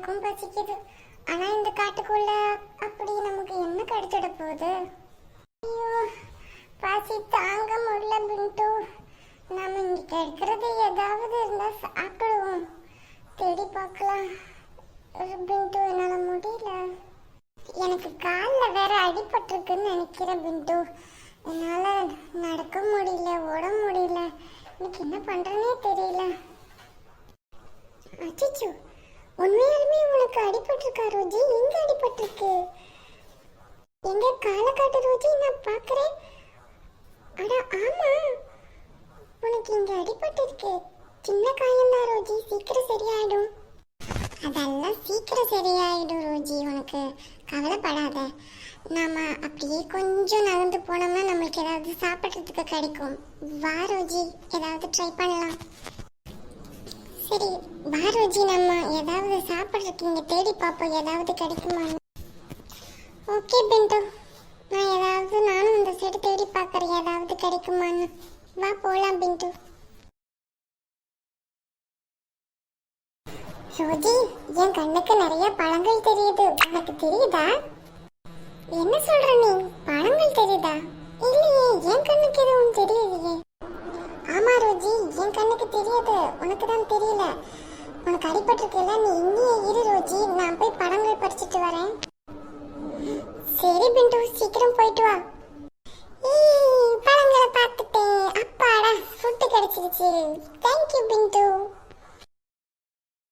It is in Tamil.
எனக்கும் பசிக்குது. ஆனா இந்த காட்டுக்குள்ள அப்படி நமக்கு என்ன கிடைச்சிட போகுது? ஐயோ, பசி தாங்க முடியல பிண்டு. நம்ம இங்க கிடைக்கிறது ஏதாவது இருந்தா சாப்பிடுவோம். தேடி பார்க்கலாம் பிண்டு. என்னால முடியல. எனக்கு காலில் வேற அடிபட்டிருக்குன்னு நினைக்கிறேன் பிண்டு. என்னால நடக்க முடியல, ஓட முடியல. எனக்கு என்ன பண்றேனே தெரியல. அச்சோ, உண்மையாலுமே உனக்கு அடிபட்டிருக்கா ரோஜி? எங்க அடிபட்டிருக்கு? எங்க காலை காட்டு ரோஜி, நான் பாக்குறேன். அட ஆமா, உனக்கு இங்க அடிபட்டிருக்கு. சின்ன காயம்தான் ரோஜி, சீக்கிரம் சரியாயிடும். அதெல்லாம் சீக்கிரம் சரியாயிடும் ரோஜி, உனக்கு கவலைப்படாத. நாம அப்படியே கொஞ்சம் நகர்ந்து போனோம்னா நம்மளுக்கு ஏதாவது சாப்பிட்றதுக்கு கிடைக்கும். வா ரோஜி, ஏதாவது ட்ரை பண்ணலாம். சரி வா ரோஜி, நம்ம ஏதாவது சாப்பிட்றதுக்கு இங்கே தேடி பார்ப்போம், ஏதாவது கிடைக்குமா. ஓகே பிண்டு, நானும் இந்த சைடு தேடி பார்க்குறேன் ஏதாவது கிடைக்குமான்னு. வா போகலாம் பிண்டு. ரோஜி, என் கண்ணுக்கு நிறைய பழங்கள் தெரியுது, உனக்கு தெரியுதா? என்ன சொல்ற நீ? பழங்கள் தெரியுதா? இல்லையே, என் கண்ணுக்கு எதுவும் தெரியலையே. ஆமா ரோஜி, என் கண்ணுக்கு தெரியுது, உனக்கு தான் தெரியல. உனக்கு அடிபட்டிருக்குல்ல, நீ இங்கேயே இரு ரோஜி, நான் போய் பழங்கள் பறிச்சுட்டு வரேன்.